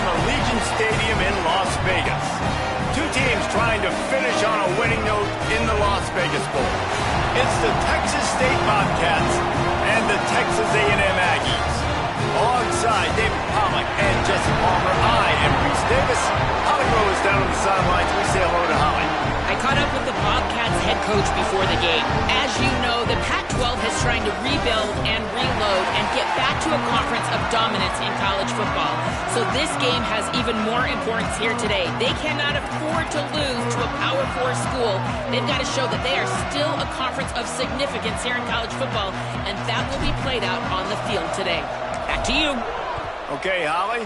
Allegiant Stadium in Las Vegas. Two teams trying to finish on a winning note in the Las Vegas Bowl. It's the Texas State Bobcats and the Texas A&M Aggies. Alongside David Pollack and Jesse Palmer, I am Reese Davis. Holly Rowe is down on the sidelines. We say hello to Holly. I caught up with the Bobcats head coach before the game. As you know, the Pac-12 is trying to rebuild and reload and get back to a conference of dominance in college football. So this game has even more importance here today. They cannot afford to lose to a Power 4 school. They've got to show that they are still a conference of significance here in college football, and that will be played out on the field today. Back to you. Okay, Holly.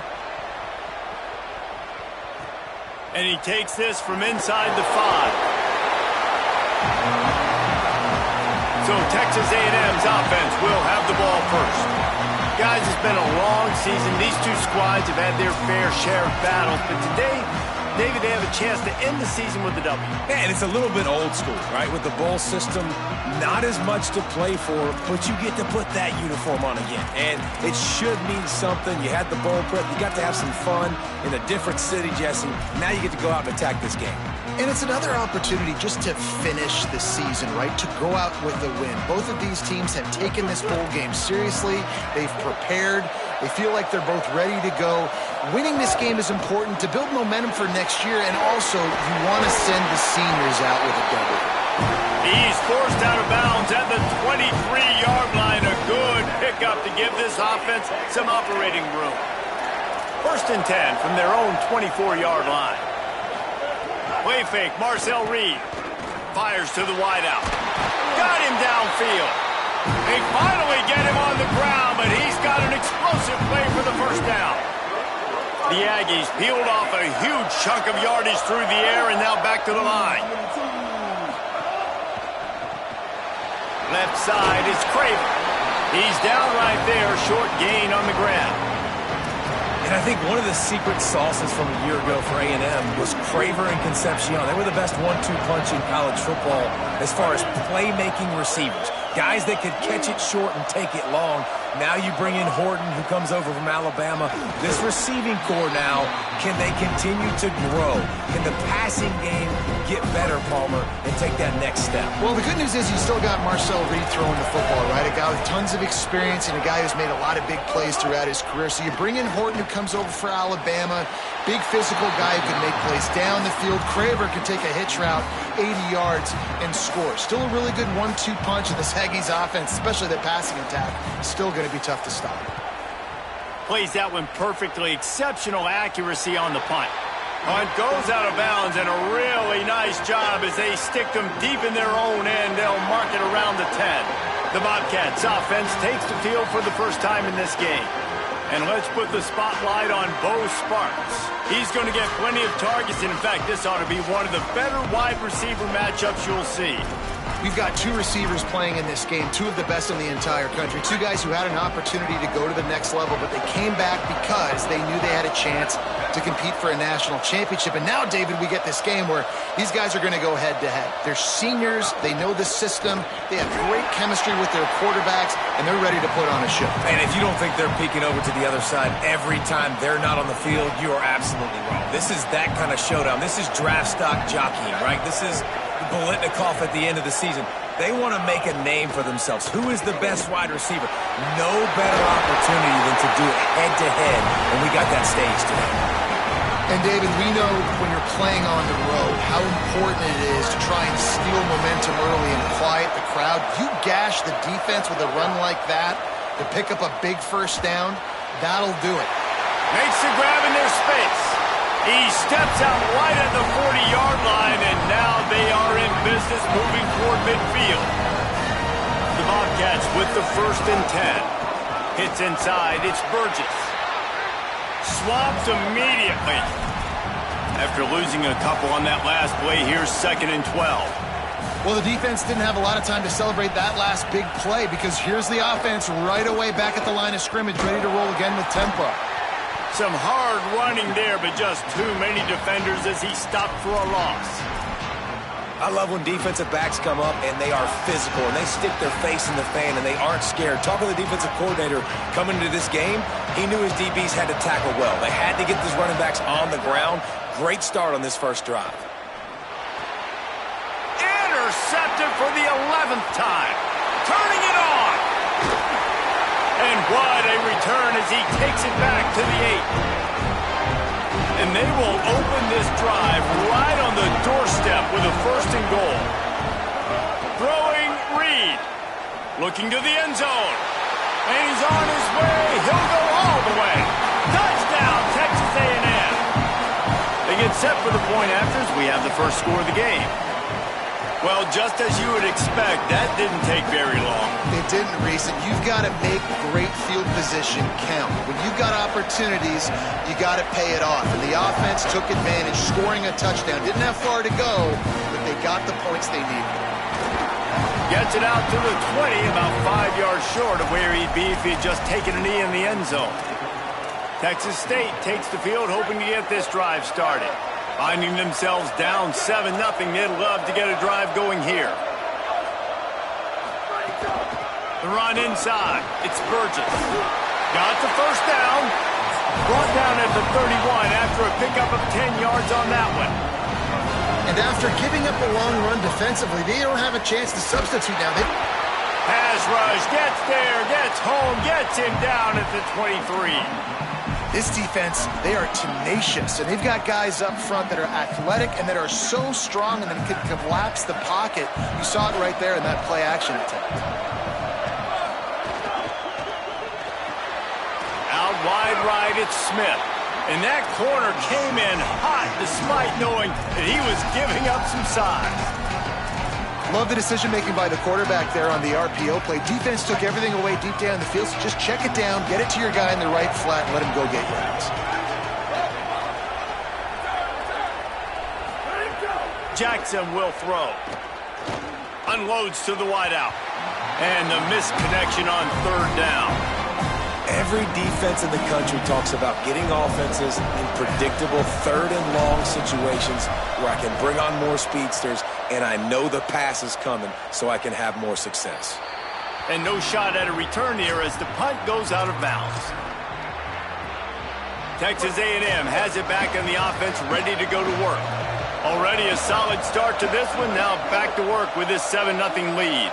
And he takes this from inside the 5. So Texas A&M's offense will have the ball first. Guys, it's been a long season. These two squads have had their fair share of battles, but today, David, they have a chance to end the season with a W. Yeah, and it's a little bit old school, right? With the bowl system, not as much to play for, but you get to put that uniform on again. And it should mean something. You had the bowl prep. You got to have some fun in a different city, Jesse. Now you get to go out and attack this game. And it's another opportunity just to finish the season, right? To go out with a win. Both of these teams have taken this bowl game seriously. They've prepared. They feel like they're both ready to go. Winning this game is important to build momentum for next year, and also you want to send the seniors out with a W. He's forced out of bounds at the 23-yard line. A good pickup to give this offense some operating room. 1st and 10 from their own 24-yard line. Play fake, Marcel Reed. Fires to the wideout. Got him downfield. They finally get him on the ground, but he's got an explosive play for the first down. The Aggies peeled off a huge chunk of yardage through the air and now back to the line. Left side is Craven. He's down right there, short gain on the ground. And I think one of the secret sauces from a year ago for A&M was Craver and Concepcion. They were the best 1-2 punch in college football as far as playmaking receivers. Guys that could catch it short and take it long. Now you bring in Horton, who comes over from Alabama. This receiving core now, can they continue to grow? Can the passing game get better, Palmer, and take that next step? Well, the good news is you still got Marcel Reed throwing the football, right? A guy with tons of experience and a guy who's made a lot of big plays throughout his career. So you bring in Horton, who comes over for Alabama. Big physical guy who can make plays down the field. Craver can take a hitch route, 80 yards, and score. Still a really good 1-2 punch in this Aggies offense, especially the passing attack. Still going to be tough to stop. Plays that one perfectly. Exceptional accuracy on the punt. Punt goes out of bounds, and a really nice job as they stick them deep in their own end. They'll mark it around the 10. The Bobcats offense takes the field for the first time in this game. And let's put the spotlight on Bo Sparks. He's going to get plenty of targets. And in fact, this ought to be one of the better wide receiver matchups you'll see. We've got two receivers playing in this game, two of the best in the entire country. Two guys who had an opportunity to go to the next level, but they came back because they knew they had a chance to compete for a national championship. And now, David, we get this game where these guys are going to go head-to-head. They're seniors. They know the system. They have great chemistry with their quarterbacks, and they're ready to put on a show. And if you don't think they're peeking over to the other side every time they're not on the field, you are absolutely wrong. This is that kind of showdown. This is draft stock jockeying, right? This is Bolitnikoff at the end of the season. They want to make a name for themselves. Who is the best wide receiver? No better opportunity than to do it head-to-head, and we got that stage today. And, David, we know when you're playing on the road how important it is to try and steal momentum early and quiet the crowd. You gash the defense with a run like that to pick up a big first down, that'll do it. Makes the grab in their space. He steps out right at the 40-yard line, and now they are in business moving toward midfield. The Bobcats with the 1st and 10. Hits inside, it's Burgess. Swapped immediately. After losing a couple on that last play, here's 2nd and 12. Well, the defense didn't have a lot of time to celebrate that last big play because here's the offense right away back at the line of scrimmage, ready to roll again with tempo. Some hard running there, but just too many defenders as he stopped for a loss. I love when defensive backs come up and they are physical and they stick their face in the fan and they aren't scared. Talking to the defensive coordinator coming into this game, he knew his DBs had to tackle well. They had to get these running backs on the ground. Great start on this first drive. Intercepted for the 11th time. Turning it on. And what a return as he takes it back to the 8. And they will open this drive right on the doorstep with a 1st and goal. Throwing Reed. Looking to the end zone. And he's on his way. He'll go all the way. Touchdown, Texas A&M. They get set for the point afters. We have the first score of the game. Well, just as you would expect, that didn't take very long. It didn't, Reese. And you've got to make great field position count. When you've got opportunities, you got to pay it off. And the offense took advantage, scoring a touchdown. Didn't have far to go, but they got the points they needed. Gets it out to the 20, about 5 yards short of where he'd be if he'd just taken a knee in the end zone. Texas State takes the field, hoping to get this drive started. Finding themselves down 7-0, they'd love to get a drive going here. The run inside. It's Burgess. Got the first down. Brought down at the 31 after a pickup of 10 yards on that one. And after giving up a long run defensively, they don't have a chance to substitute now. Pass rush, gets there, gets home, gets him down at the 23. This defense, they are tenacious, and they've got guys up front that are athletic and that are so strong and that can collapse the pocket. You saw it right there in that play-action attempt. Out wide right, it's Smith. And that corner came in hot despite knowing that he was giving up some size. Love the decision-making by the quarterback there on the RPO play. Defense took everything away deep down the field, so just check it down, get it to your guy in the right flat, and let him go get yards. Jackson will throw. Unloads to the wideout. And the missed connection on 3rd down. Every defense in the country talks about getting offenses in predictable 3rd and long situations where I can bring on more speedsters and I know the pass is coming so I can have more success. And no shot at a return here as the punt goes out of bounds. Texas A&M has it back on the offense, ready to go to work. Already a solid start to this one, now back to work with this 7-0 lead.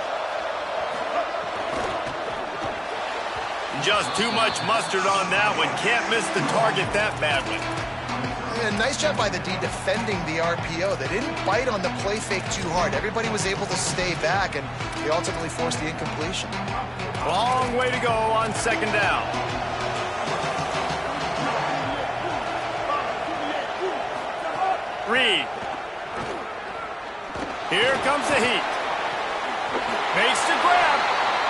Just too much mustard on that one. Can't miss the target that badly. Yeah, nice job by the D defending the RPO. They didn't bite on the play fake too hard. Everybody was able to stay back, and they ultimately forced the incompletion. Long way to go on 2nd down. Reed. Here comes the heat. Makes the grab.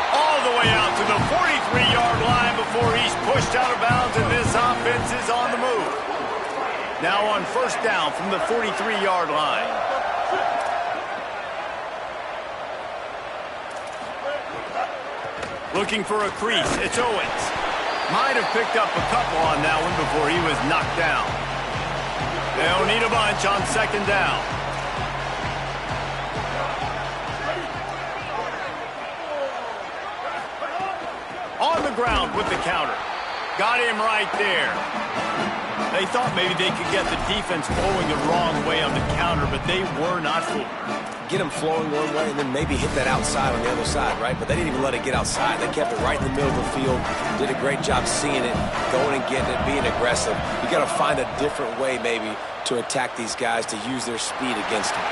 All the way out to the 43-yard line before he's pushed out of bounds, and this offense is on the move. Now on 1st down from the 43-yard line. Looking for a crease. It's Owens. Might have picked up a couple on that one before he was knocked down. They'll need a bunch on 2nd down. On the ground with the counter. Got him right there. They thought maybe they could get the defense flowing the wrong way on the counter, but they were not fooled. Get them flowing one way and then maybe hit that outside on the other side, right? But they didn't even let it get outside. They kept it right in the middle of the field. Did a great job seeing it, going and getting it, being aggressive. You got to find a different way maybe to attack these guys, to use their speed against them.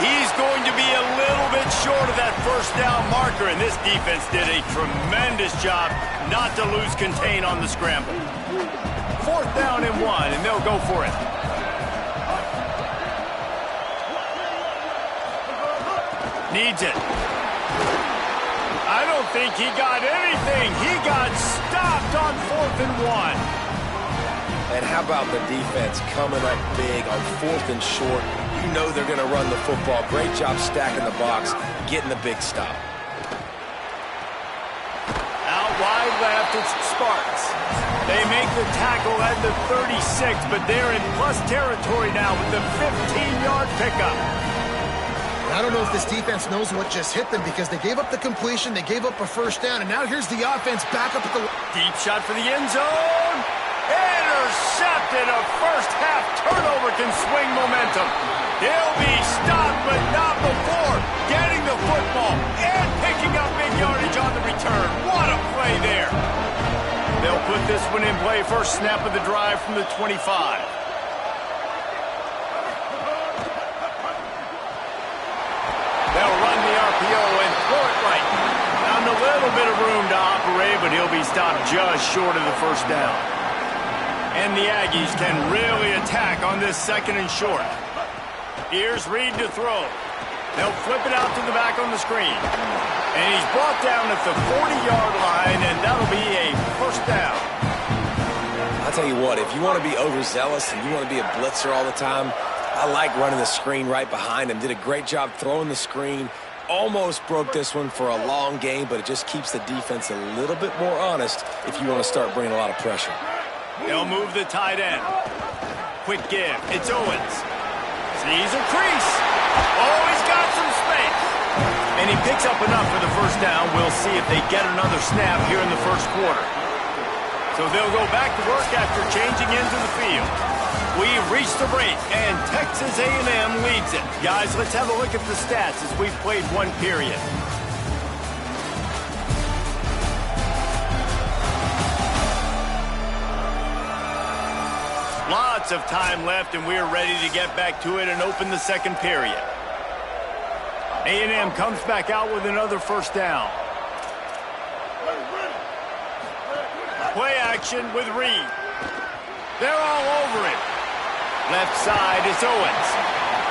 He's going to be a little bit short of that 1st down marker, and this defense did a tremendous job not to lose contain on the scramble. 4th down and 1, and they'll go for it. Needs it. I don't think he got anything. He got stopped on 4th and 1. And how about the defense coming up big on 4th and short? You know they're going to run the football. Great job stacking the box, getting the big stop. Out wide left, it's Sparks. They make the tackle at the 36, but they're in plus territory now with the 15-yard pickup. And I don't know if this defense knows what just hit them because they gave up the completion, they gave up a first down, and now here's the offense back up at the... Deep shot for the end zone. Intercepted. A first-half turnover can swing momentum. He'll be stopped, but not before getting the football and picking up big yardage on the return. What a play there. They'll put this one in play. First snap of the drive from the 25. They'll run the RPO and throw it right. Found a little bit of room to operate, but he'll be stopped just short of the first down. And the Aggies can really attack on this second and short. Here's Reed to throw. They'll flip it out to the back on the screen. And he's brought down at the 40-yard line, and that'll be a first down. I'll tell you what, if you want to be overzealous and you want to be a blitzer all the time, I like running the screen right behind him. Did a great job throwing the screen. Almost broke this one for a long game, but it just keeps the defense a little bit more honest if you want to start bringing a lot of pressure. They'll move the tight end. Quick give. It's Owens. Sees a crease. Oh, he's got some space. And he picks up enough for the first down. We'll see if they get another snap here in the first quarter. So they'll go back to work after changing into the field. We've reached the break, and Texas A&M leads it. Guys, let's have a look at the stats as we've played one period. Lots of time left, and we're ready to get back to it and open the second period. A&M comes back out with another first down. Play action with Reed. They're all over it. Left side is Owens.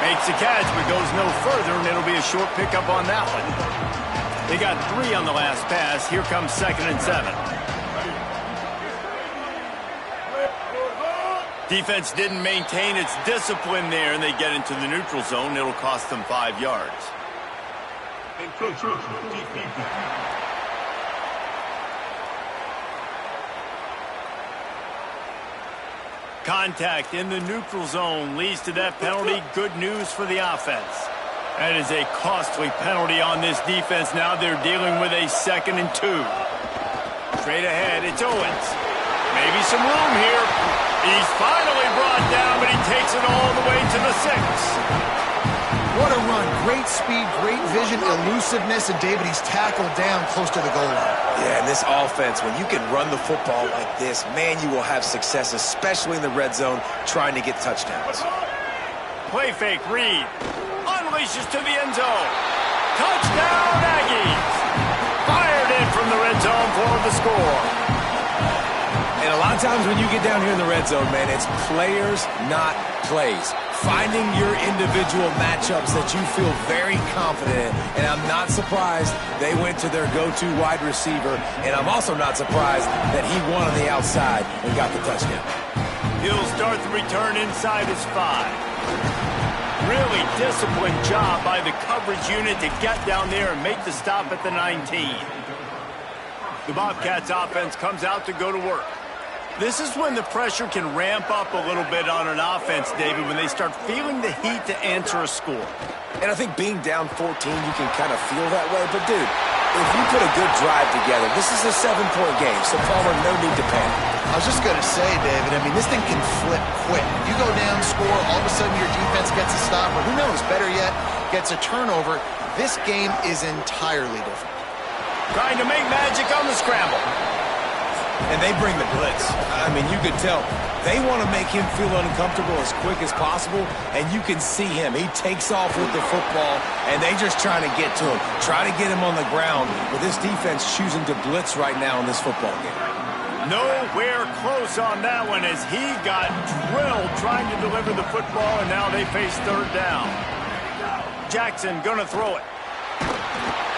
Makes the catch, but goes no further, and it'll be a short pickup on that one. They got 3 on the last pass. Here comes 2nd and 7. Defense didn't maintain its discipline there, and they get into the neutral zone. It'll cost them 5 yards. Contact in the neutral zone leads to that penalty. Good news for the offense. That is a costly penalty on this defense. Now they're dealing with a 2nd and 2. Straight ahead, it's Owens. Maybe some room here. He's finally brought down, but he takes it all the way to the 6. What a run. Great speed, great vision, elusiveness, and David, he's tackled down close to the goal line. Yeah, and this offense, when you can run the football like this, man, you will have success, especially in the red zone, trying to get touchdowns. Play fake, Reed. Unleashes to the end zone. Touchdown, Aggies. Fired in from the red zone for the score. And a lot of times when you get down here in the red zone, man, it's players, not plays. Finding your individual matchups that you feel very confident in. And I'm not surprised they went to their go-to wide receiver. And I'm also not surprised that he won on the outside and got the touchdown. He'll start the return inside his 5. Really disciplined job by the coverage unit to get down there and make the stop at the 19. The Bobcats offense comes out to go to work. This is when the pressure can ramp up a little bit on an offense, David, when they start feeling the heat to answer a score. And I think being down 14, you can kind of feel that way. But, dude, if you put a good drive together, this is a 7-point game, so Palmer, no need to panic. I was just going to say, David, I mean, this thing can flip quick. You go down, score, all of a sudden your defense gets a stop, or who knows, better yet, gets a turnover. This game is entirely different. Trying to make magic on the scramble. And they bring the blitz. I mean, you could tell. They want to make him feel uncomfortable as quick as possible, and you can see him. He takes off with the football, and they just trying to get to him, try to get him on the ground, but this defense choosing to blitz right now in this football game. Nowhere close on that one as he got drilled trying to deliver the football, and now they face 3rd down. Jackson gonna throw it.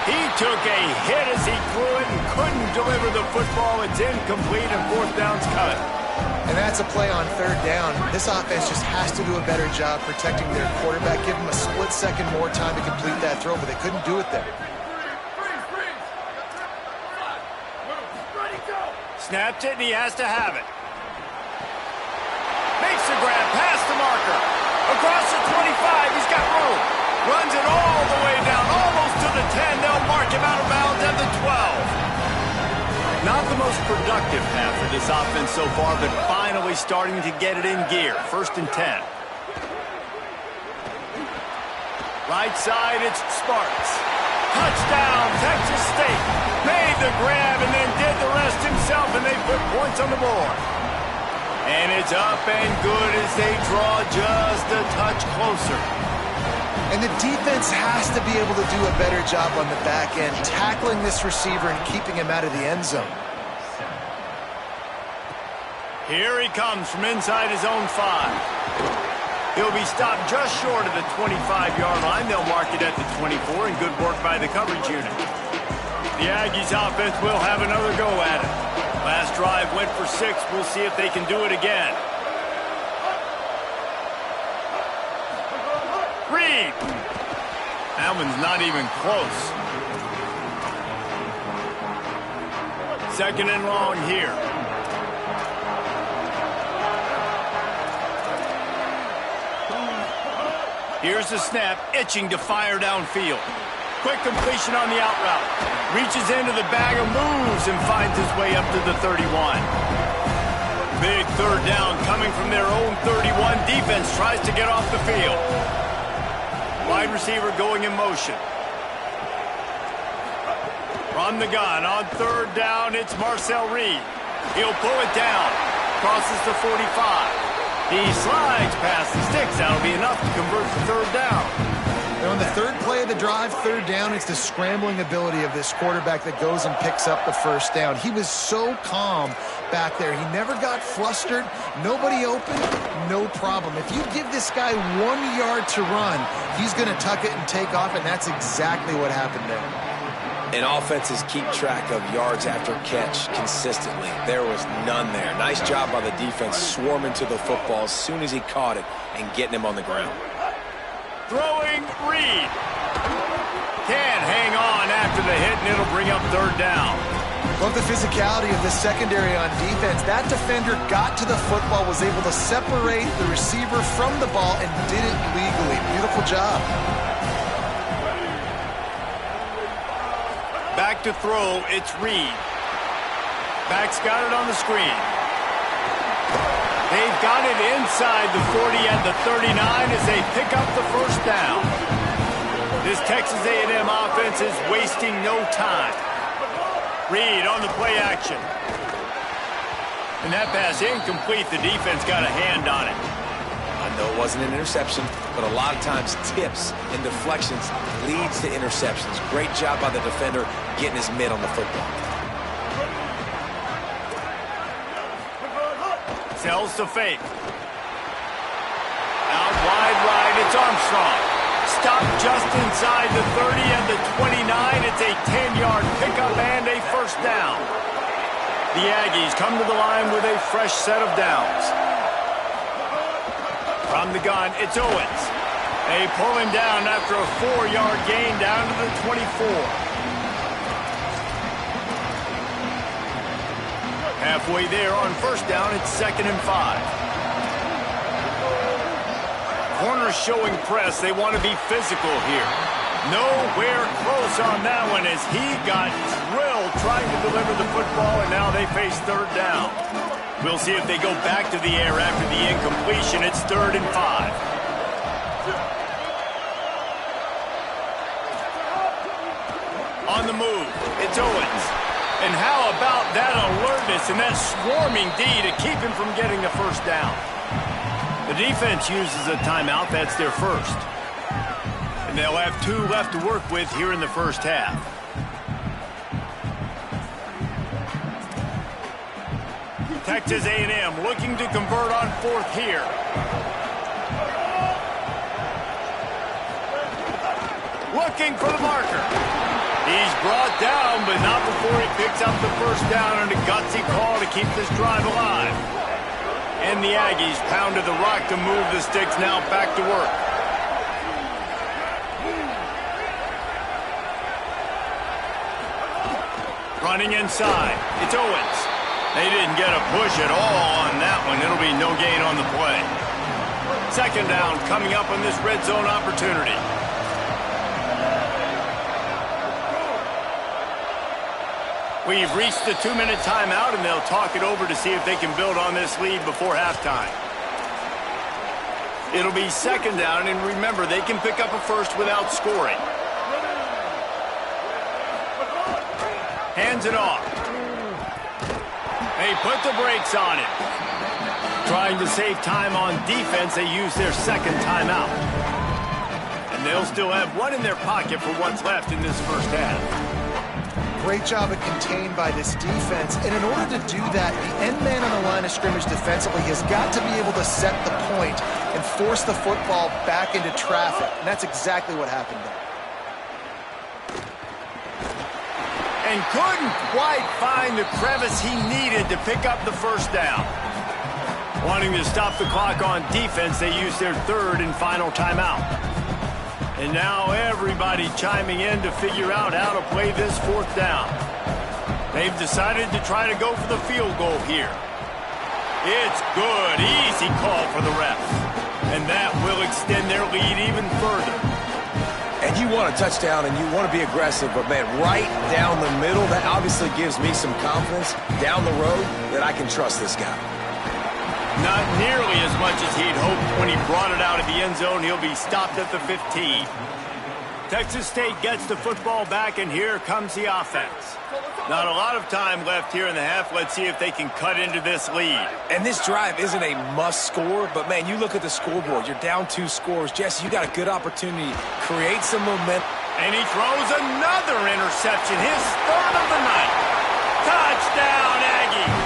He took a hit as he threw it and couldn't deliver the football. It's incomplete and 4th down's cut. And that's a play on 3rd down. This offense just has to do a better job protecting their quarterback. Give him a split second more time to complete that throw, but they couldn't do it there. Snapped it, and he has to have it. Makes the grab past the marker. Across the 25, he's got room. Runs it all the way down, almost to the 10. They'll mark him out of bounds at the 12. Not the most productive half of this offense so far, but finally starting to get it in gear. 1st and 10. Right side, it's Sparks. Touchdown, Texas State. Made the grab and then did the rest himself, and they put points on the board. And it's up and good as they draw just a touch closer. And the defense has to be able to do a better job on the back end, tackling this receiver and keeping him out of the end zone. Here he comes from inside his own 5. He'll be stopped just short of the 25-yard line. They'll mark it at the 24, and good work by the coverage unit. The Aggies offense will have another go at it. Last drive went for 6. We'll see if they can do it again. Reed. That one's not even close. 2nd and long here. Here's the snap, itching to fire downfield. Quick completion on the out route. Reaches into the bag of moves and finds his way up to the 31. Big 3rd down coming from their own 31. Defense tries to get off the field. Wide receiver going in motion. From the gun on 3rd down, it's Marcel Reed. He'll pull it down. Crosses the 45. He slides past the sticks. That'll be enough to convert the 3rd down. And on the 3rd play of the drive, 3rd down, it's the scrambling ability of this quarterback that goes and picks up the 1st down. He was so calm back there. He never got flustered. Nobody open, no problem. If you give this guy 1 yard to run, he's going to tuck it and take off, and that's exactly what happened there. And offenses keep track of yards after catch consistently. There was none there. Nice job by the defense swarming to the football as soon as he caught it and getting him on the ground. Throwing Reed. Can't hang on after the hit, and it'll bring up 3rd down. Love the physicality of the secondary on defense. That defender got to the football, was able to separate the receiver from the ball, and did it legally. Beautiful job. Back to throw, it's Reed. Back's got it on the screen. They've got it inside the 40 and the 39 as they pick up the 1st down. This Texas A&M offense is wasting no time. Reed on the play action. And that pass incomplete. The defense got a hand on it. I know it wasn't an interception, but a lot of times tips and deflections leads to interceptions. Great job by the defender getting his mitt on the football. Sells to fake. Out wide right, it's Armstrong. Stopped just inside the 30 and the 29. It's a 10-yard pickup and a 1st down. The Aggies come to the line with a fresh set of downs. From the gun, it's Owens. They pull him down after a 4-yard gain down to the 24. Halfway there on 1st down, it's 2nd and 5. Corners showing press. They want to be physical here. Nowhere close on that one as he got drilled trying to deliver the football, and now they face 3rd down. We'll see if they go back to the air after the incompletion. It's 3rd and 5. On the move, it's Owens. And how about that alertness and that swarming D to keep him from getting the 1st down? The defense uses a timeout. That's their 1st. And they'll have 2 left to work with here in the 1st half. Texas A&M looking to convert on 4th here. Looking for the marker. He's brought down, but not before he picks up the 1st down, and a gutsy call to keep this drive alive. And the Aggies pounded the rock to move the sticks, now back to work. Running inside, it's Owens. They didn't get a push at all on that one. It'll be no gain on the play. 2nd down coming up on this red zone opportunity. We've reached the 2-minute timeout, and they'll talk it over to see if they can build on this lead before halftime. It'll be second down, and remember, they can pick up a first without scoring. Hands it off. They put the brakes on it. Trying to save time on defense, they use their second timeout. And they'll still have one in their pocket for what's left in this first half. Great job of contained by this defense. And in order to do that, the end man on the line of scrimmage defensively has got to be able to set the point and force the football back into traffic. And that's exactly what happened there. And couldn't quite find the crevice he needed to pick up the first down. Wanting to stop the clock on defense, they use their third and final timeout. And now everybody chiming in to figure out how to play this fourth down. They've decided to try to go for the field goal here. It's good. Easy call for the refs. And that will extend their lead even further. And you want a touchdown and you want to be aggressive, but, man, right down the middle, that obviously gives me some confidence down the road that I can trust this guy. Not nearly as much as he'd hoped when he brought it out of the end zone. He'll be stopped at the 15. Texas State gets the football back, and here comes the offense. Not a lot of time left here in the half. Let's see if they can cut into this lead. And this drive isn't a must score, but, man, you look at the scoreboard. You're down 2 scores. Jesse, you got a good opportunity. Create some momentum. And he throws another interception, his third of the night. Touchdown, Aggies.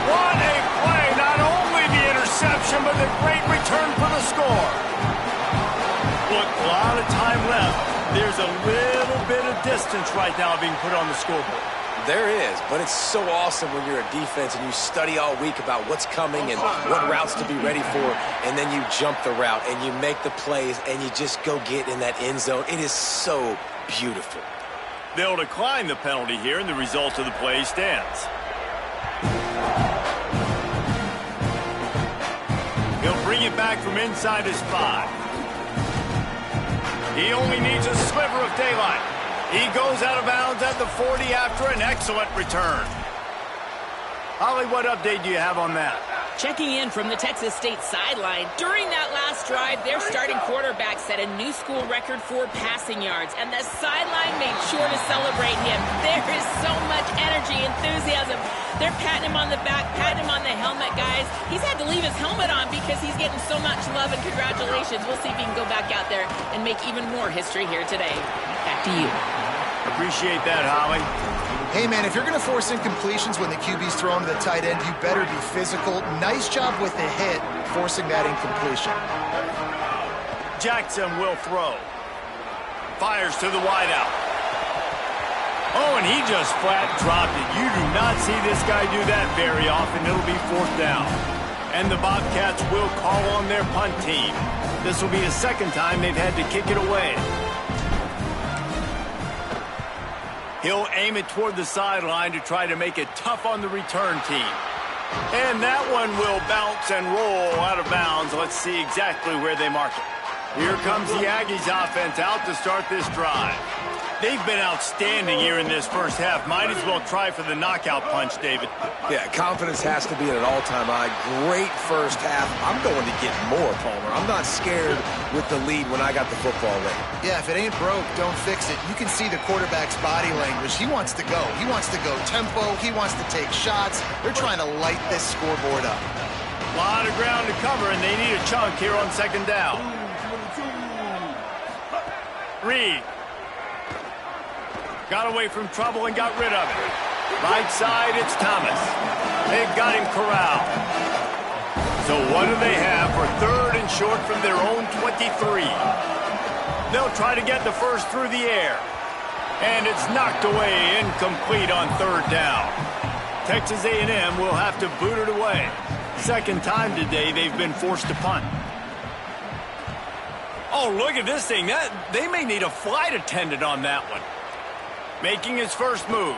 What a play. Not only the interception, but the great return for the score. Look, a lot of time left. There's a little bit of distance right now being put on the scoreboard. There is, but it's so awesome when you're a defense and you study all week about what's coming and what routes to be ready for, and then you jump the route and you make the plays and you just go get in that end zone. It is so beautiful. They'll decline the penalty here, and the result of the play stands. He'll bring it back from inside his 5. He only needs a sliver of daylight. He goes out of bounds at the 40 after an excellent return. Holly, what update do you have on that? Checking in from the Texas State sideline. During that last drive, their starting quarterback set a new school record for passing yards, and the sideline made sure to celebrate him. There is so much energy, enthusiasm. They're patting him on the back, patting him on the helmet, guys. He's had to leave his helmet on because he's getting so much love and congratulations. We'll see if he can go back out there and make even more history here today. Back to you. Appreciate that, Holly. Hey, man, if you're going to force incompletions when the QB's thrown to the tight end, you better be physical. Nice job with the hit, forcing that incompletion. Jackson will throw. Fires to the wideout. Oh, and he just flat dropped it. You do not see this guy do that very often. It'll be fourth down. And the Bobcats will call on their punt team. This will be the second time they've had to kick it away. He'll aim it toward the sideline to try to make it tough on the return team. And that one will bounce and roll out of bounds. Let's see exactly where they mark it. Here comes the Aggies offense out to start this drive. They've been outstanding here in this first half. Might as well try for the knockout punch, David. Yeah, confidence has to be at an all-time high. Great first half. I'm going to get more, Palmer. I'm not scared with the lead when I got the football late. Yeah, if it ain't broke, don't fix it. You can see the quarterback's body language. He wants to go. He wants to go tempo. He wants to take shots. They're trying to light this scoreboard up. A lot of ground to cover, and they need a chunk here on second down. Reed. Got away from trouble and got rid of it. Right side, it's Thomas. They've got him corralled. So what do they have for third and short from their own 23? They'll try to get the first through the air. And it's knocked away, incomplete on third down. Texas A&M will have to boot it away. Second time today they've been forced to punt. Oh, look at this thing. They may need a flight attendant on that one. Making his first move.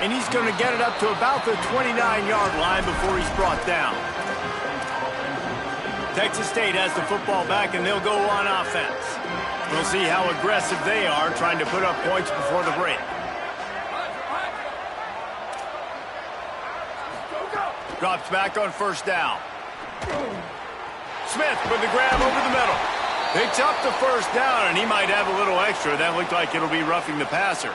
And he's going to get it up to about the 29-yard line before he's brought down. Texas State has the football back, and they'll go on offense. We'll see how aggressive they are trying to put up points before the break. Drops back on first down. Smith with the grab over the middle. Picks up the first down, and he might have a little extra. That looked like it'll be roughing the passer.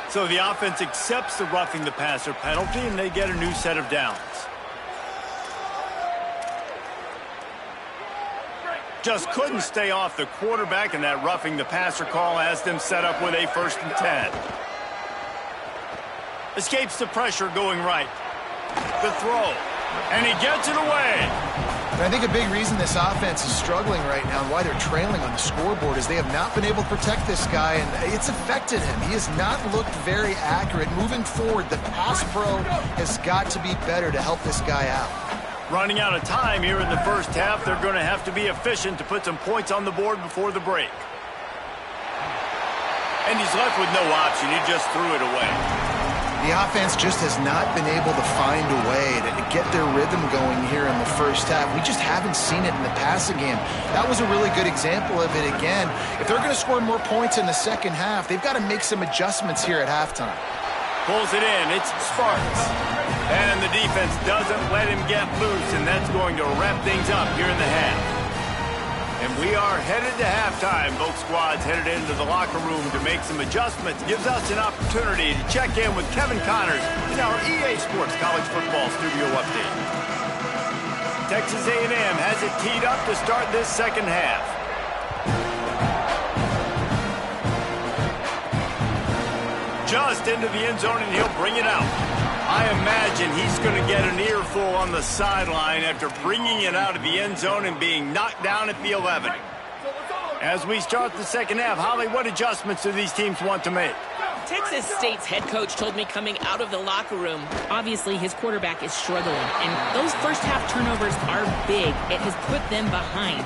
So the offense accepts the roughing the passer penalty, and they get a new set of downs. Just couldn't stay off the quarterback, and that roughing the passer call has them set up with a 1st and 10. Escapes the pressure going right. The throw. And he gets it away. And I think a big reason this offense is struggling right now and why they're trailing on the scoreboard is they have not been able to protect this guy, and it's affected him. He has not looked very accurate. Moving forward, the pass pro has got to be better to help this guy out. Running out of time here in the first half, they're going to have to be efficient to put some points on the board before the break. And he's left with no option. He just threw it away. The offense just has not been able to find a way to get their rhythm going here in the first half. We just haven't seen it in the passing game. That was a really good example of it again. If they're going to score more points in the second half, they've got to make some adjustments here at halftime. Pulls it in. It's Sparks. And the defense doesn't let him get loose, and that's going to wrap things up here in the half. And we are headed to halftime. Both squads headed into the locker room to make some adjustments. Gives us an opportunity to check in with Kevin Connors in our EA Sports College Football Studio Update. Texas A&M has it teed up to start this second half. Just into the end zone, and he'll bring it out. I imagine he's going to get an earful on the sideline after bringing it out of the end zone and being knocked down at the 11. As we start the second half, Holly, what adjustments do these teams want to make? Texas State's head coach told me coming out of the locker room, obviously his quarterback is struggling, and those first half turnovers are big. It has put them behind.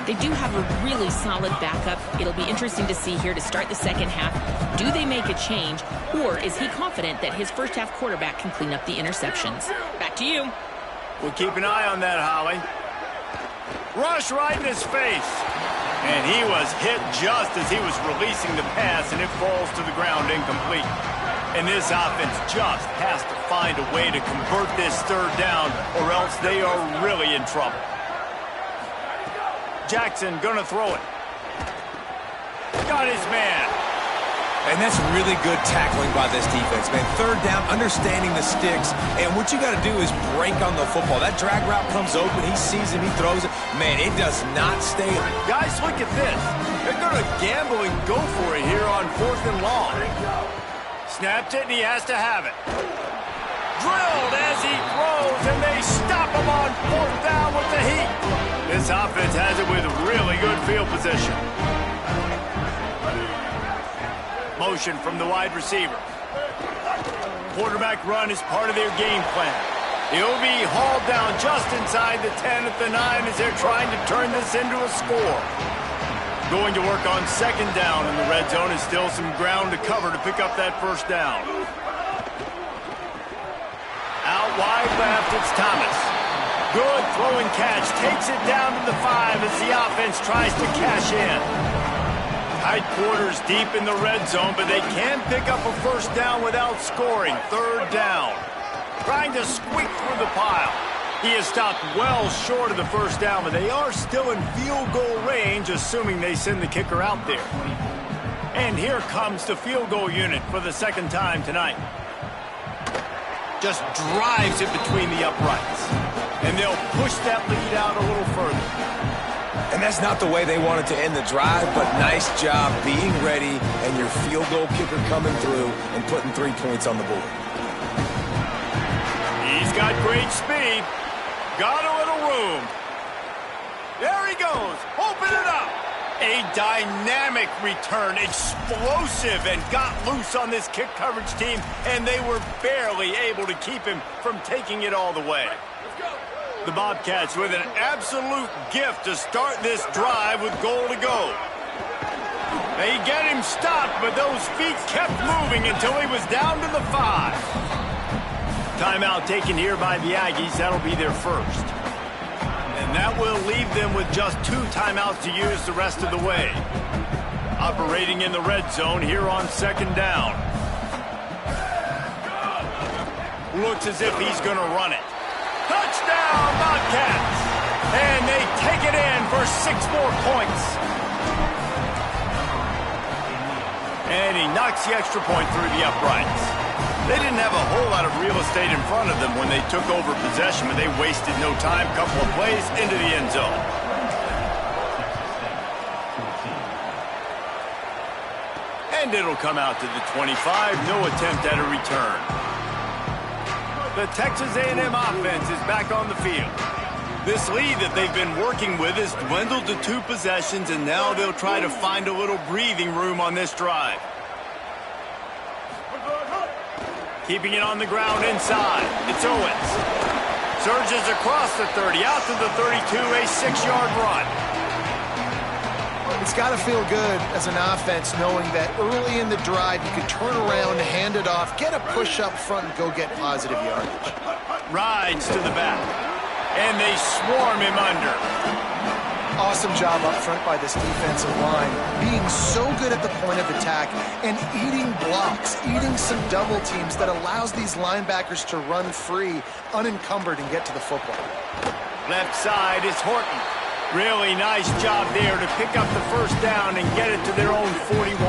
They do have a really solid backup. It'll be interesting to see here to start the second half. Do they make a change, or is he confident that his first half quarterback can clean up the interceptions? Back to you. We'll keep an eye on that, Holly. Rush right in his face. And he was hit just as he was releasing the pass, and it falls to the ground incomplete. And this offense just has to find a way to convert this third down, or else they are really in trouble. Jackson gonna throw it. Got his man. And that's really good tackling by this defense, man. Third down, understanding the sticks, and what you got to do is break on the football. That drag route comes open, he sees him, he throws it. Man, it does not stay. Guys, look at this. They're going to gamble and go for it here on 4th and long. Snapped it, and he has to have it. Drilled as he throws, and they stop him on 4th down with the heat. This offense has it with really good field position. Motion from the wide receiver. Quarterback run is part of their game plan. He'll be hauled down just inside the 10 at the 9 as they're trying to turn this into a score. Going to work on second down in the red zone, is still some ground to cover to pick up that first down. Out wide left, it's Thomas. Good throw and catch. Takes it down to the 5 as the offense tries to cash in. Tight quarters deep in the red zone, but they can pick up a first down without scoring. Third down. Trying to squeak through the pile. He is stopped well short of the first down, but they are still in field goal range, assuming they send the kicker out there. And here comes the field goal unit for the second time tonight. Just drives it between the uprights. And they'll push that lead out a little further. And that's not the way they wanted to end the drive, but nice job being ready and your field goal kicker coming through and putting 3 points on the board. He's got great speed. Got a little room. There he goes. Open it up. A dynamic return. Explosive, and got loose on this kick coverage team, and they were barely able to keep him from taking it all the way. The Bobcats with an absolute gift to start this drive with goal to go. They get him stopped, but those feet kept moving until he was down to the 5. Timeout taken here by the Aggies. That'll be their first. And that will leave them with just 2 timeouts to use the rest of the way. Operating in the red zone here on 2nd down. Looks as if he's going to run it. Touchdown, Bobcats! And they take it in for 6 more points. And he knocks the extra point through the uprights. They didn't have a whole lot of real estate in front of them when they took over possession, but they wasted no time. Couple of plays into the end zone. And it'll come out to the 25. No attempt at a return. The Texas A&M offense is back on the field. This lead that they've been working with has dwindled to 2 possessions, and now they'll try to find a little breathing room on this drive. Keeping it on the ground inside. It's Owens. Surges across the 30, out to the 32, a 6-yard run. It's got to feel good as an offense knowing that early in the drive you can turn around, hand it off, get a push up front, and go get positive yardage. Rides to the back, and they swarm him under. Awesome job up front by this defensive line, being so good at the point of attack and eating blocks, eating some double teams that allows these linebackers to run free, unencumbered, and get to the football. Left side is Horton. Really nice job there to pick up the 1st down and get it to their own 41.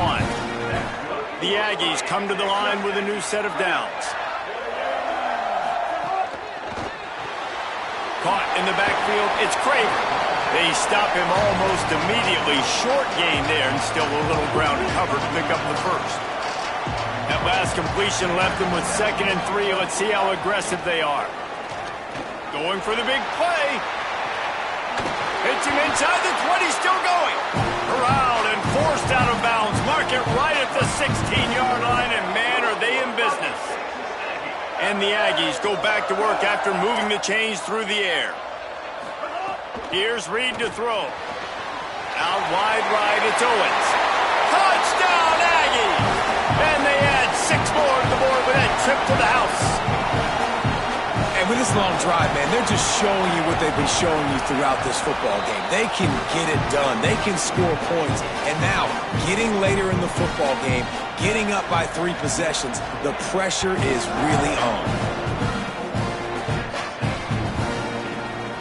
The Aggies come to the line with a new set of downs. Caught in the backfield, it's Craver. They stop him almost immediately. Short gain there, and still a little ground to cover to pick up the 1st. That last completion left them with 2nd and 3. Let's see how aggressive they are. Going for the big play. Hits him inside the 20, still going. Corralled and forced out of bounds. Mark it right at the 16-yard line, and man, are they in business. And the Aggies go back to work after moving the chains through the air. Here's Reed to throw. Out wide right, it's Owens. Touchdown, Aggies! And they add 6 more to the board with that trip to the house. And with this long drive, man, they're just showing you what they've been showing you throughout this football game. They can get it done. They can score points. And now, getting later in the football game, getting up by 3 possessions, the pressure is really on.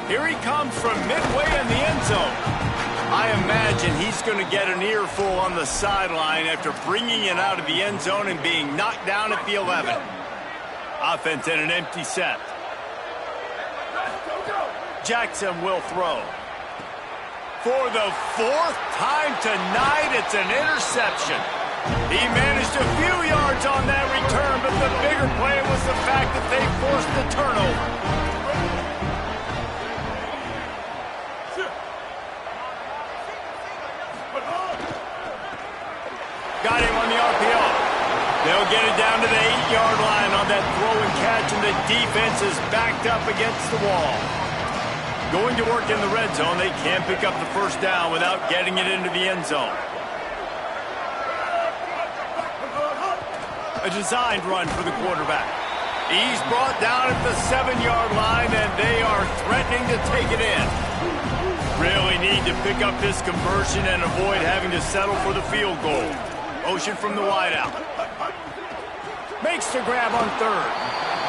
Here he comes from midway in the end zone. I imagine he's going to get an earful on the sideline after bringing it out of the end zone and being knocked down at the 11. Offense in an empty set. Jackson will throw. For the 4th time tonight, it's an interception. He managed a few yards on that return, but the bigger play was the fact that they forced the turnover. Got him on the RPO. They'll get it down to the 8-yard line on that throw and catch, and the defense is backed up against the wall. Going to work in the red zone, they can't pick up the 1st down without getting it into the end zone. A designed run for the quarterback. He's brought down at the 7-yard line, and they are threatening to take it in. Really need to pick up this conversion and avoid having to settle for the field goal. Motion from the wideout. Makes the grab on 3rd.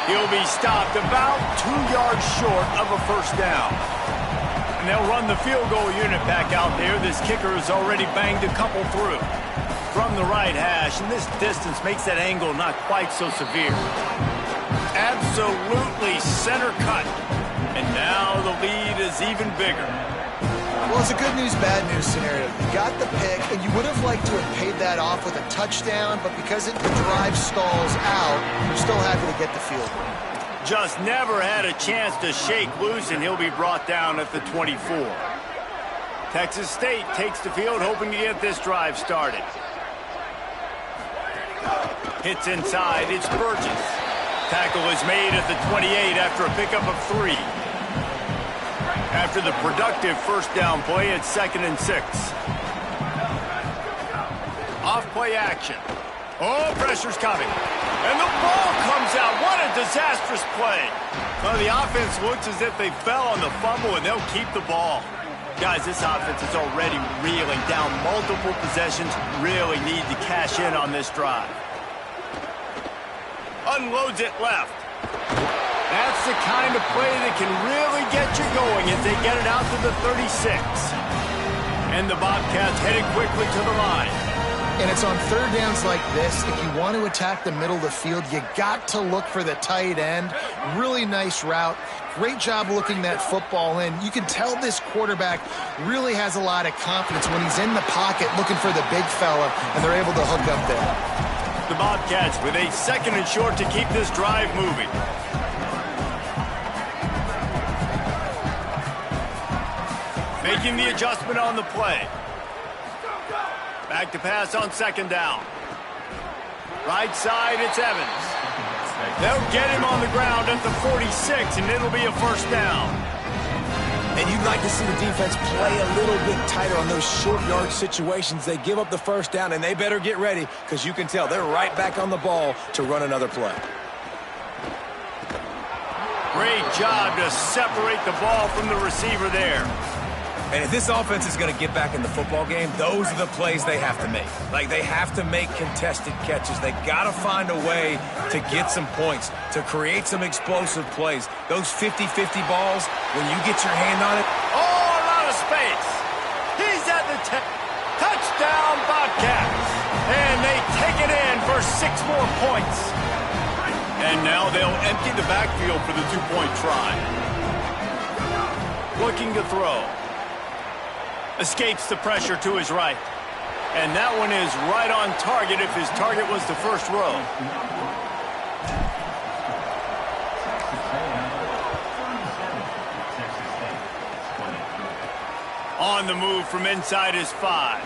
He'll be stopped about 2 yards short of a 1st down. And they'll run the field goal unit back out there. This kicker has already banged a couple through. From the right hash, and this distance makes that angle not quite so severe. Absolutely center cut. And now the lead is even bigger. Well, it's a good news, bad news scenario. You got the pick, and you would have liked to have paid that off with a touchdown, but because the drive stalls out, you're still happy to get the field goal. Just never had a chance to shake loose, and he'll be brought down at the 24. Texas State takes the field, hoping to get this drive started. Hits inside, it's Burgess. Tackle is made at the 28 after a pickup of 3. After the productive 1st down play, it's 2nd and 6. Off play action. Oh, pressure's coming. And the ball comes out. What a disastrous play. Well, the offense looks as if they fell on the fumble, and they'll keep the ball. Guys, this offense is already reeling down multiple possessions. Really need to cash in on this drive. Unloads it left. That's the kind of play that can really get you going as they get it out to the 36. And the Bobcats headed quickly to the line. And it's on third downs like this. If you want to attack the middle of the field, you got to look for the tight end. Really nice route. Great job looking that football in. You can tell this quarterback really has a lot of confidence when he's in the pocket looking for the big fella, and they're able to hook up there. The Bobcats with a 2nd and short to keep this drive moving. Making the adjustment on the play. Back to pass on 2nd down. Right side, it's Evans. They'll get him on the ground at the 46, and it'll be a 1st down. And you'd like to see the defense play a little bit tighter on those short yard situations. They give up the 1st down, and they better get ready because you can tell they're right back on the ball to run another play. Great job to separate the ball from the receiver there. And if this offense is going to get back in the football game, those are the plays they have to make. Like, they have to make contested catches. They got to find a way to get some points, to create some explosive plays. Those 50-50 balls, when you get your hand on it. Oh, a lot of space. He's at the touchdown, Bobcats. And they take it in for 6 more points. And now they'll empty the backfield for the 2-point try. Looking to throw. Escapes the pressure to his right. And that one is right on target if his target was the 1st row. On the move from inside his 5.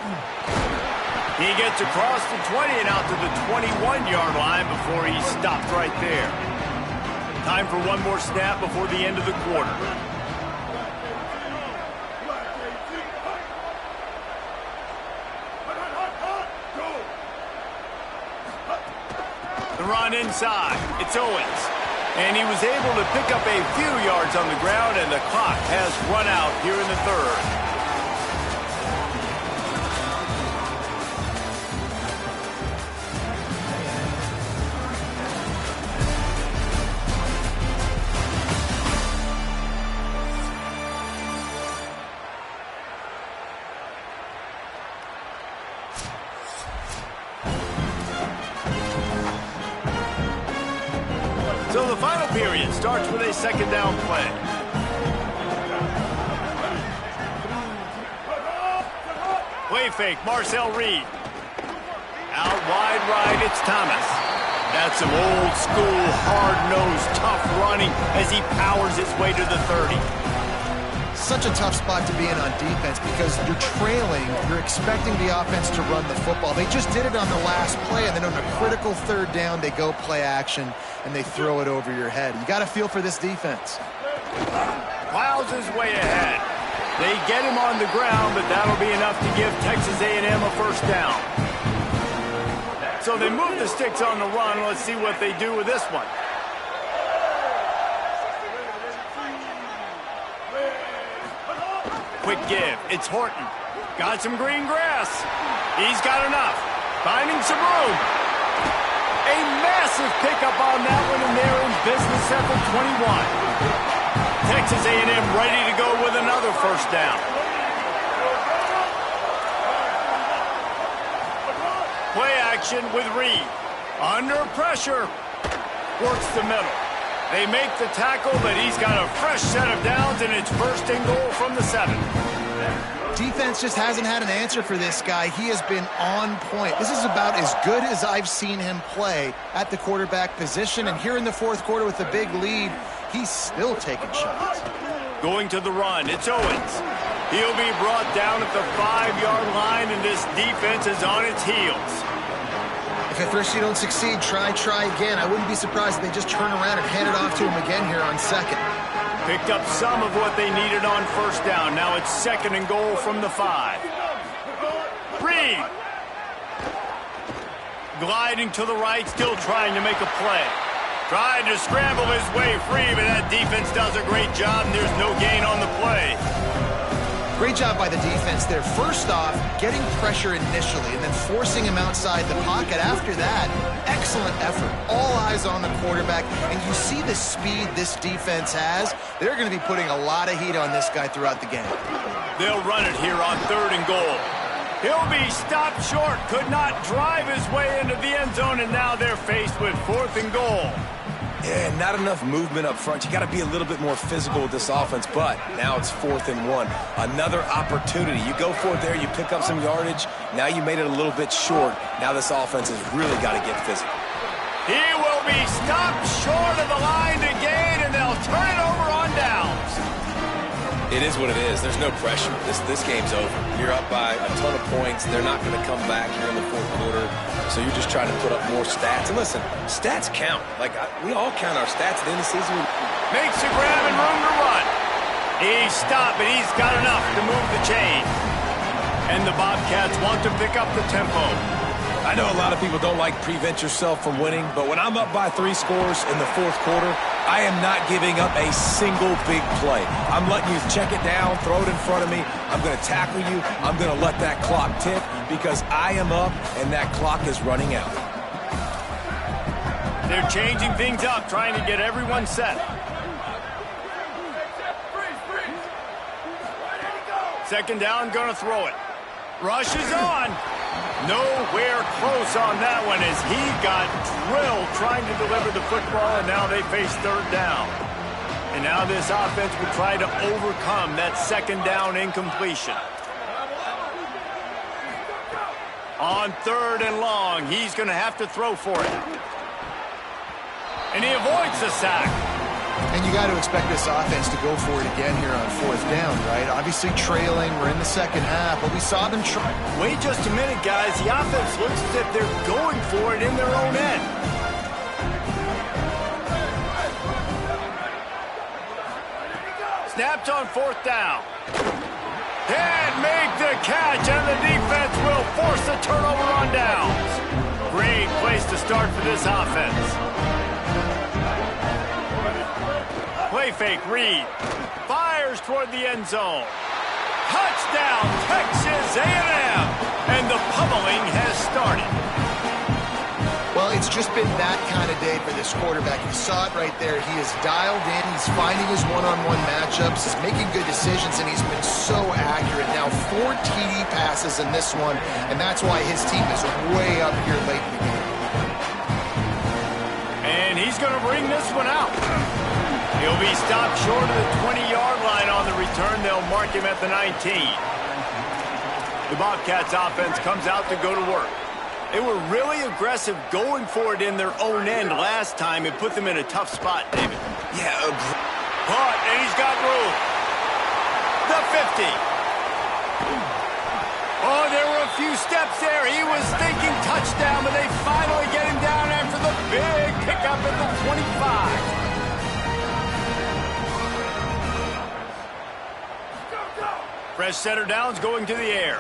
He gets across the 20 and out to the 21-yard line before he's stopped right there. Time for one more snap before the end of the quarter. Run inside. It's Owens. And he was able to pick up a few yards on the ground, and the clock has run out here in the 3rd. So the final period starts with a 2nd down play. Play fake, Marcel Reed. Out wide right, it's Thomas. That's some old school, hard-nosed, tough running as he powers his way to the 30. Such a tough spot to be in on defense because you're trailing, you're expecting the offense to run the football. They just did it on the last play, and then on a critical 3rd down, they go play action, and they throw it over your head. You got to feel for this defense. Plows his way ahead. They get him on the ground, but that'll be enough to give Texas A&M a 1st down. So they move the sticks on the run. Let's see what they do with this one. Quick give. It's Horton. Got some green grass. He's got enough. Finding some room. A massive pickup on that one, and they're in business at the 21. Texas A&M ready to go with another 1st down. Play action with Reed. Under pressure. Works the middle. They make the tackle, but he's got a fresh set of downs, and it's 1st and goal from the 7. Defense just hasn't had an answer for this guy. He has been on point. This is about as good as I've seen him play at the quarterback position, and here in the 4th quarter with a big lead, he's still taking shots. Going to the run, it's Owens. He'll be brought down at the 5-yard line, and this defense is on its heels. If at first you don't succeed, try again. I wouldn't be surprised if they just turn around and hand it off to him again here on 2nd. Picked up some of what they needed on 1st down. Now it's 2nd and goal from the 5. Reed. Gliding to the right, still trying to make a play. Tried to scramble his way free, but that defense does a great job, and there's no gain on the play. Great job by the defense there. First off, getting pressure initially and then forcing him outside the pocket. After that, excellent effort. All eyes on the quarterback. And you see the speed this defense has. They're going to be putting a lot of heat on this guy throughout the game. They'll run it here on 3rd and goal. He'll be stopped short. Could not drive his way into the end zone, and now they're faced with 4th and goal. Yeah, not enough movement up front. You got to be a little bit more physical with this offense, but now it's 4th and 1. Another opportunity. You go for it there, you pick up some yardage. Now you made it a little bit short. Now this offense has really got to get physical. He will be stopped short of the line to gain, and they'll turn it over on downs. It is what it is. There's no pressure. This game's over. You're up by a ton of points. They're not going to come back here in the 4th quarter. So you're just trying to put up more stats. And listen, stats count. We all count our stats at the end of the season. Makes a grab and room to run. He's stopped, but he's got enough to move the chain. And the Bobcats want to pick up the tempo. I know a lot of people don't like prevent yourself from winning, but when I'm up by 3 scores in the 4th quarter, I am not giving up a single big play. I'm letting you check it down, throw it in front of me. I'm going to tackle you. I'm going to let that clock tick because I am up and that clock is running out. They're changing things up, trying to get everyone set. 2nd down, going to throw it. Rushes on. Nowhere close on that one as he got drilled trying to deliver the football, and now they face 3rd down. And now this offense will try to overcome that 2nd down incompletion. On 3rd and long, he's going to have to throw for it. And he avoids the sack. And you got to expect this offense to go for it again here on 4th down, right? Obviously trailing. We're in the 2nd half, but we saw them try. Wait just a minute, guys. The offense looks as if they're going for it in their own end. Snapped on 4th down. Can't make the catch, and the defense will force the turnover on downs. Great place to start for this offense. Play fake, Reed. Fires toward the end zone. Touchdown, Texas A&M. And the pummeling has started. Well, it's just been that kind of day for this quarterback. You saw it right there. He is dialed in. He's finding his one-on-one matchups. He's making good decisions, and he's been so accurate. Now 4 TD passes in this one, and that's why his team is way up here late in the game. And he's going to bring this one out. He'll be stopped short of the 20-yard line on the return. They'll mark him at the 19. The Bobcats offense comes out to go to work. They were really aggressive going for it in their own end last time. It put them in a tough spot, David. Yeah, But, and he's got room. The 50. Oh, there were a few steps there. He was thinking touchdown, but they finally get him down after the big pickup at the 25. Fresh setter downs going to the air.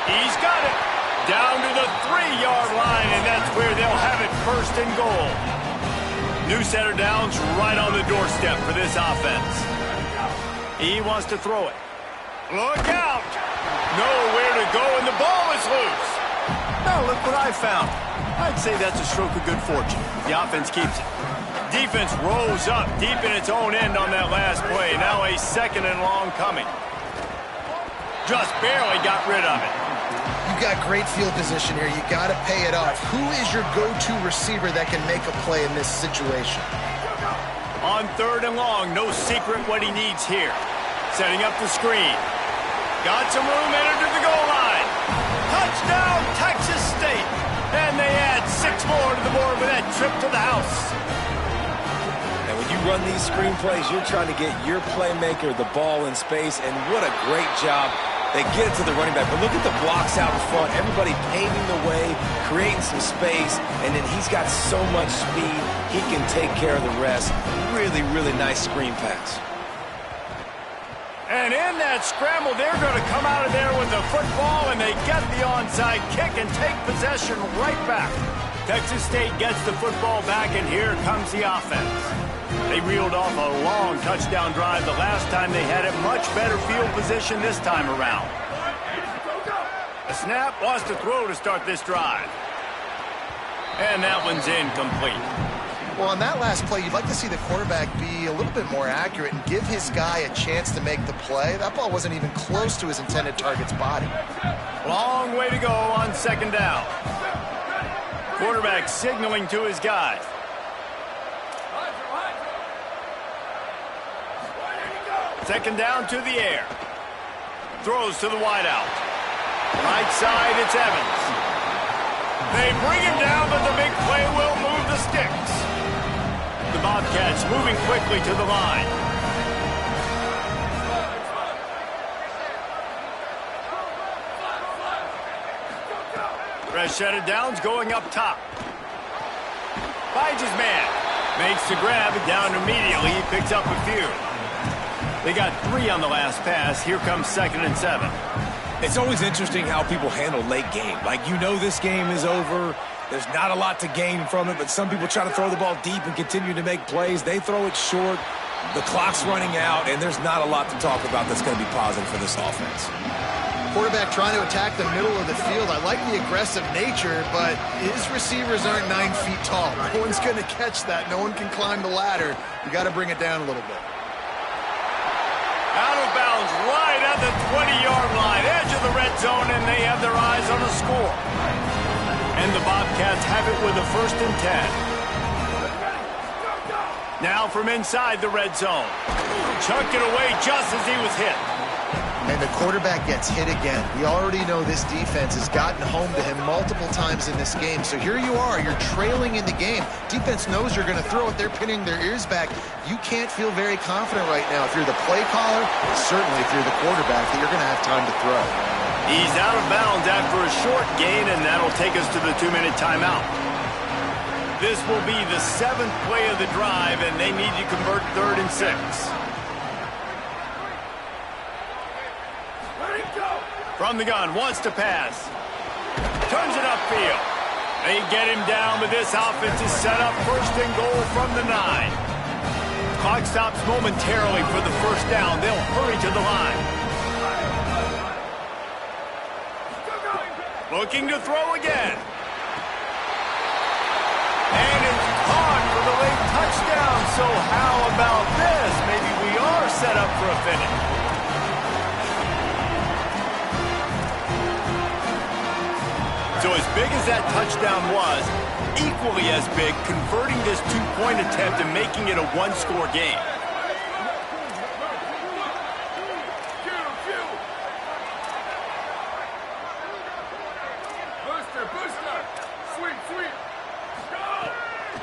He's got it. Down to the 3-yard line, and that's where they'll have it 1st and goal. New setter downs right on the doorstep for this offense. He wants to throw it. Look out. Nowhere to go, and the ball is loose. Now look what I found. I'd say that's a stroke of good fortune. The offense keeps it. Defense rose up deep in its own end on that last play. Now a 2nd and long coming. Just barely got rid of it. You've got great field position here. You got to pay it off. Who is your go-to receiver that can make a play in this situation? On 3rd and long, no secret what he needs here. Setting up the screen. Got some room, entered to the goal line. Touchdown, Texas State. And they add 6 more to the board with that trip to the house. and when you run these screen plays, you're trying to get your playmaker the ball in space, and what a great job. They get it to the running back, but look at the blocks out in front. Everybody paving the way, creating some space, and then he's got so much speed, he can take care of the rest. Really, really nice screen pass. And in that scramble, they're going to come out of there with the football, and they get the onside kick and take possession right back. Texas State gets the football back, and here comes the offense. They reeled off a long touchdown drive the last time they had it. Much better field position this time around. The snap wants to throw to start this drive. And that one's incomplete. Well, on that last play, you'd like to see the quarterback be a little bit more accurate and give his guy a chance to make the play. That ball wasn't even close to his intended target's body. Long way to go on second down. Quarterback signaling to his guys. Second down to the air. Throws to the wideout. Right side, it's Evans. They bring him down, but the big play will move the sticks. The Bobcats moving quickly to the line. Fresh set of downs going up top. Finds his man. Makes the grab and down immediately. He picks up a few. They got 3 on the last pass. Here comes 2nd and 7. It's always interesting how people handle late game. Like, you know this game is over. There's not a lot to gain from it, but some people try to throw the ball deep and continue to make plays. They throw it short. The clock's running out, and there's not a lot to talk about that's going to be positive for this offense. Quarterback trying to attack the middle of the field. I like the aggressive nature, but his receivers aren't 9 feet tall. No one's going to catch that. No one can climb the ladder. You got to bring it down a little bit. Out of bounds right at the 20-yard line, edge of the red zone, and they have their eyes on the score. And the Bobcats have it with a 1st and 10. Now from inside the red zone. Chucked it away just as he was hit. And the quarterback gets hit again. We already know this defense has gotten home to him multiple times in this game. So here you are, you're trailing in the game. Defense knows you're going to throw it. They're pinning their ears back. You can't feel very confident right now if you're the play caller, certainly if you're the quarterback, that you're going to have time to throw. He's out of bounds after a short gain, and that'll take us to the 2-minute timeout. This will be the 7th play of the drive, and they need to convert 3rd and 6. From the gun, wants to pass. Turns it upfield. They get him down, but this offense is set up 1st and goal from the 9. Clock stops momentarily for the 1st down. They'll hurry to the line. Looking to throw again. And it's caught for the late touchdown. So how about this? Maybe we are set up for a finish. So as big as that touchdown was, equally as big, converting this 2-point attempt and making it a 1-score game.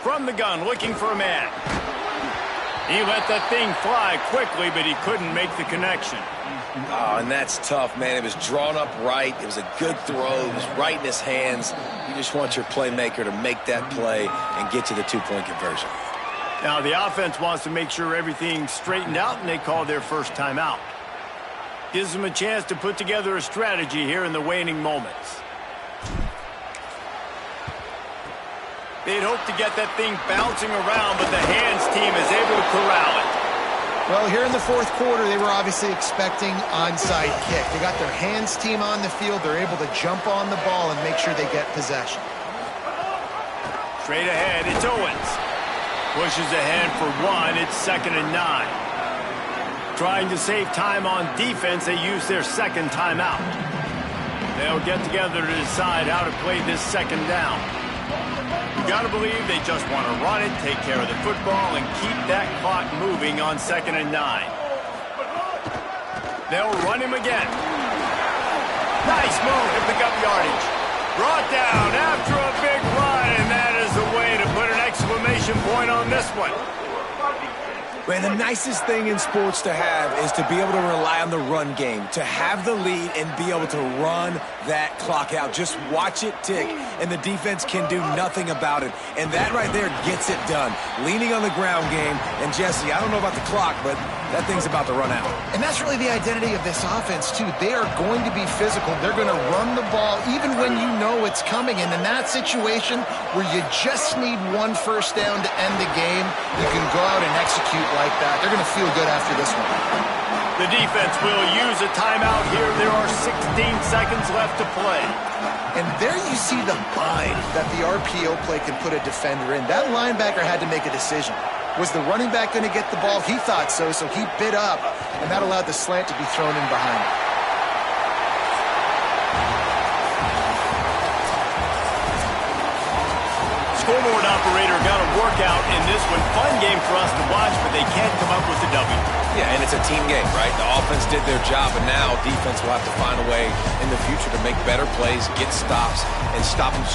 From the gun, looking for a man. He let that thing fly quickly, but he couldn't make the connection. Oh, and that's tough, man. It was drawn up right. It was a good throw. It was right in his hands. You just want your playmaker to make that play and get to the 2-point conversion. Now, the offense wants to make sure everything's straightened out, and they call their first timeout. Gives them a chance to put together a strategy here in the waning moments. They'd hope to get that thing bouncing around, but the hands team is able to corral it. Well, here in the 4th quarter, they were obviously expecting onside kick. They got their hands team on the field. They're able to jump on the ball and make sure they get possession. Straight ahead, it's Owens. Pushes ahead for 1. It's 2nd and 9. Trying to save time on defense, they use their 2nd timeout. They'll get together to decide how to play this 2nd down. You got to believe they just want to run it, take care of the football, and keep that clock moving on 2nd and 9. They'll run him again. Nice move to pick up yardage. Brought down after a big run, and that is the way to put an exclamation point on this one. Man, the nicest thing in sports to have is to be able to rely on the run game, to have the lead and be able to run that clock out. Just watch it tick, and the defense can do nothing about it. And that right there gets it done. Leaning on the ground game, and Jesse, I don't know about the clock, but that thing's about to run out. And that's really the identity of this offense, too. They are going to be physical. They're going to run the ball even when you know it's coming. And in that situation where you just need one first down to end the game, you can go out and execute like that. They're going to feel good after this one. The defense will use a timeout here. There are 16 seconds left to play. And there you see the bind that the RPO play can put a defender in. That linebacker had to make a decision. Was the running back going to get the ball? He thought so, so he bit up, and that allowed the slant to be thrown in behind him. Scoreboard operator got a workout in this one. Fun game for us to watch, but they can't come up with the W. Yeah, and it's a team game, right? The offense did their job, and now defense will have to find a way in the future to make better plays, get stops, and stop them.